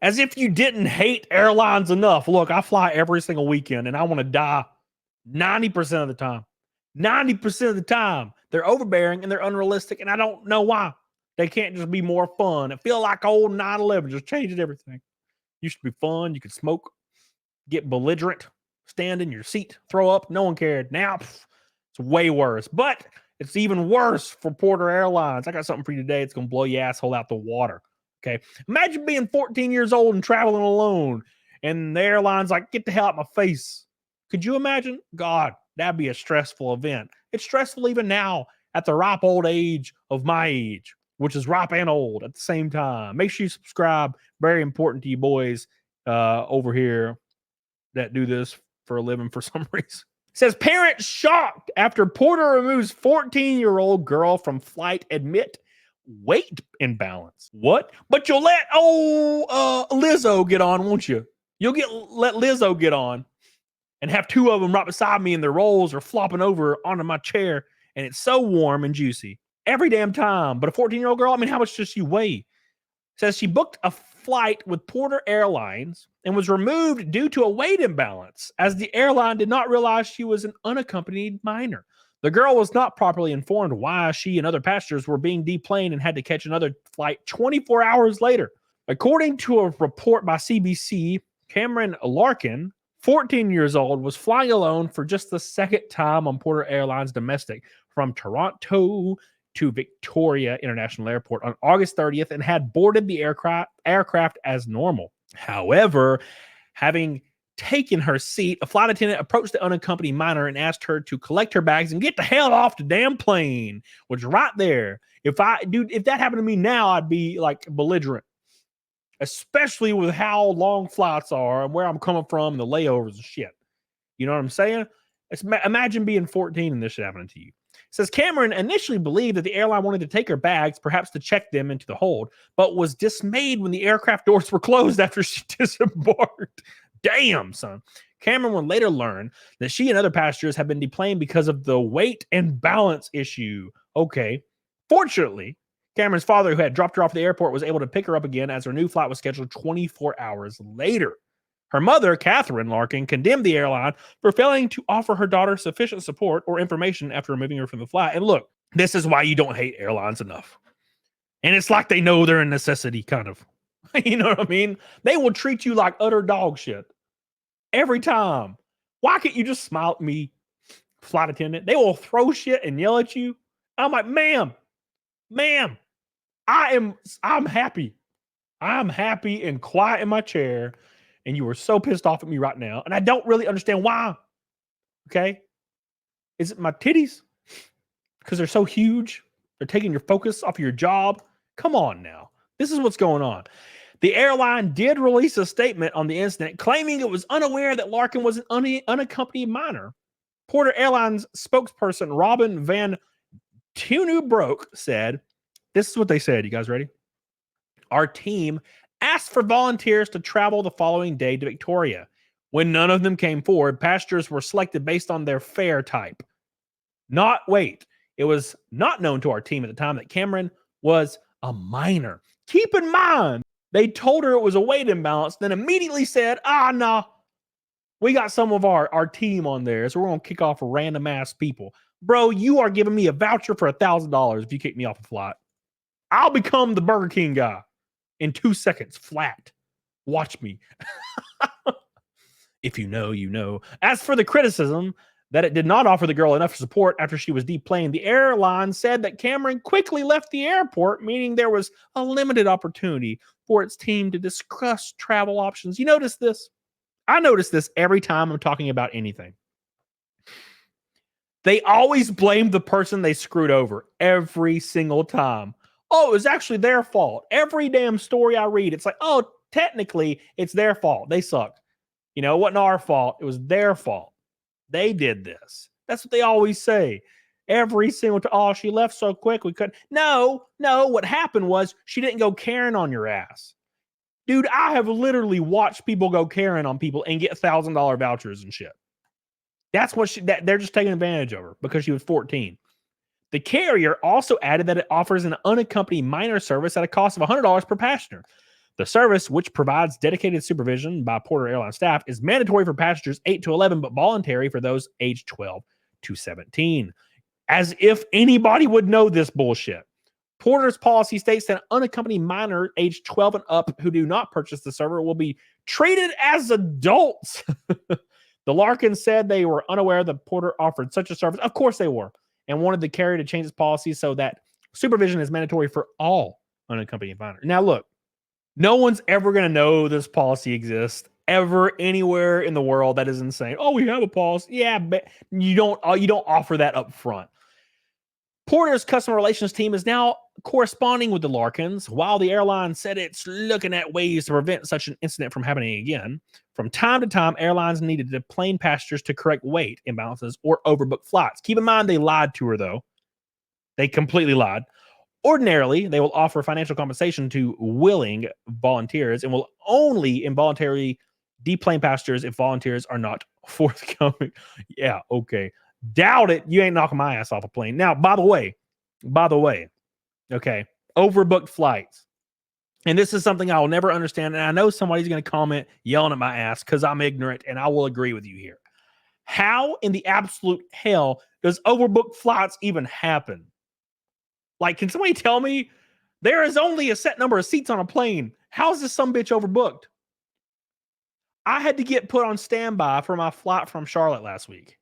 As if you didn't hate airlines enough. Look, I fly every single weekend and I want to die 90% of the time. 90% of the time. They're overbearing and they're unrealistic, and I don't know why. They can't just be more fun. It feels like old 9/11 just changes everything. Used to be fun. You could smoke, get belligerent, stand in your seat, throw up. No one cared. Now, it's way worse. But it's even worse for Porter Airlines. I got something for you today. It's going to blow your asshole out the water. Okay. Imagine being 14 years old and traveling alone, and the airline's like, get the hell out of my face. Could you imagine? God, that'd be a stressful event. It's stressful even now at the ripe old age of my age, which is ripe and old at the same time. Make sure you subscribe. Very important to you boys over here that do this for a living for some reason. It says parents shocked after Porter removes 14-year-old girl from flight admit weight imbalance. What? But you'll let Lizzo get on, won't you? Let Lizzo get on and have two of them right beside me, and their rolls are flopping over onto my chair, and it's so warm and juicy every damn time. But a 14-year-old girl, I mean, how much does she weigh? Says she booked a flight with Porter Airlines and was removed due to a weight imbalance, as the airline did not realize she was an unaccompanied minor. The girl was not properly informed why she and other passengers were being deplaned and had to catch another flight 24 hours later. According to a report by CBC, Cameron Larkin, 14 years old, was flying alone for just the second time on Porter Airlines domestic from Toronto to Victoria International Airport on August 30th and had boarded the aircraft as normal. However, having taken her seat, a flight attendant approached the unaccompanied minor and asked her to collect her bags and get the hell off the damn plane, which right there, if that happened to me now, I'd be like belligerent, especially with how long flights are and where I'm coming from and the layovers and shit. You know what I'm saying? Imagine being 14 and this shit happening to you. It says Cameron initially believed that the airline wanted to take her bags, perhaps to check them into the hold, but was dismayed when the aircraft doors were closed after she disembarked. Damn, son. Cameron would later learn that she and other passengers had been deplaned because of the weight and balance issue. Okay. Fortunately, Cameron's father, who had dropped her off at the airport, was able to pick her up again as her new flight was scheduled 24 hours later. Her mother, Catherine Larkin, condemned the airline for failing to offer her daughter sufficient support or information after removing her from the flight. And look, this is why you don't hate airlines enough. And it's like they know they're a necessity, kind of. You know what I mean? They will treat you like utter dog shit every time. Why can't you just smile at me, flight attendant? They will throw shit and yell at you. I'm like, ma'am, I'm happy. I'm happy and quiet in my chair, and you are so pissed off at me right now, and I don't really understand why. Okay? Is it my titties? Because they're so huge? They're taking your focus off of your job? Come on now. This is what's going on. The airline did release a statement on the incident, claiming it was unaware that Larkin was an unaccompanied minor. Porter Airlines spokesperson Robin Van Tunebroek said, this is what they said. You guys ready? Our team asked for volunteers to travel the following day to Victoria. When none of them came forward, passengers were selected based on their fare type. It was not known to our team at the time that Cameron was a minor. Keep in mind, they told her it was a weight imbalance, then immediately said, nah, we got some of our team on there, so we're going to kick off random ass people. Bro, you are giving me a voucher for $1,000 if you kick me off a flight. I'll become the Burger King guy in 2 seconds, flat. Watch me. If you know, you know. As for the criticism that it did not offer the girl enough support after she was deplaned, the airline said that Cameron quickly left the airport, meaning there was a limited opportunity for its team to discuss travel options. You notice this? I notice this every time I'm talking about anything. They always blame the person they screwed over every single time. Oh, it was actually their fault. Every damn story I read, it's like, oh, technically, it's their fault. They sucked. You know, it wasn't our fault. It was their fault. They did this. That's what they always say. Every single time. Oh, she left so quick, we couldn't. No. What happened was she didn't go Karen on your ass. Dude, I have literally watched people go Karen on people and get $1,000 vouchers and shit. That's what they're just taking advantage of her because she was 14. The carrier also added that it offers an unaccompanied minor service at a cost of $100 per passenger. The service, which provides dedicated supervision by Porter Airlines staff, is mandatory for passengers 8 to 11, but voluntary for those aged 12 to 17. As if anybody would know this bullshit. Porter's policy states that unaccompanied minor aged 12 and up who do not purchase the server will be treated as adults. The Larkins said they were unaware that Porter offered such a service. Of course they were. And wanted the carrier to change its policy so that supervision is mandatory for all unaccompanied minors. Now, look, no one's ever going to know this policy exists ever anywhere in the world. That is insane. Oh, we have a policy. Yeah, but you don't offer that up front. Porter's customer relations team is now corresponding with the Larkins, while the airline said it's looking at ways to prevent such an incident from happening again. From time to time, airlines needed to deplane passengers to correct weight imbalances or overbook flights. Keep in mind, they lied to her, though. They completely lied. Ordinarily, they will offer financial compensation to willing volunteers and will only involuntarily deplane passengers if volunteers are not forthcoming. Yeah, okay. Doubt it. You ain't knocking my ass off a plane. Now, by the way, okay, overbooked flights. And this is something I will never understand. And I know somebody's going to comment yelling at my ass because I'm ignorant, and I will agree with you here. How in the absolute hell does overbooked flights even happen? Like, can somebody tell me there is only a set number of seats on a plane? How is this some bitch overbooked? I had to get put on standby for my flight from Charlotte last week.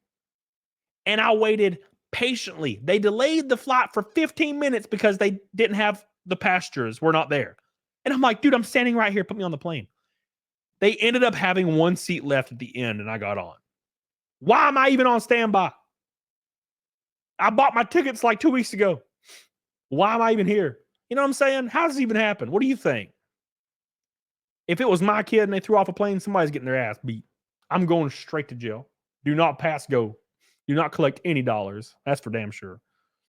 And I waited patiently. They delayed the flight for 15 minutes because they didn't have the passengers were not there. And I'm like, dude, I'm standing right here. Put me on the plane. They ended up having one seat left at the end, and I got on. Why am I even on standby? I bought my tickets like 2 weeks ago. Why am I even here? You know what I'm saying? How does this even happen? What do you think? If it was my kid and they threw off a plane, somebody's getting their ass beat. I'm going straight to jail. Do not pass go. Do not collect any dollars. That's for damn sure.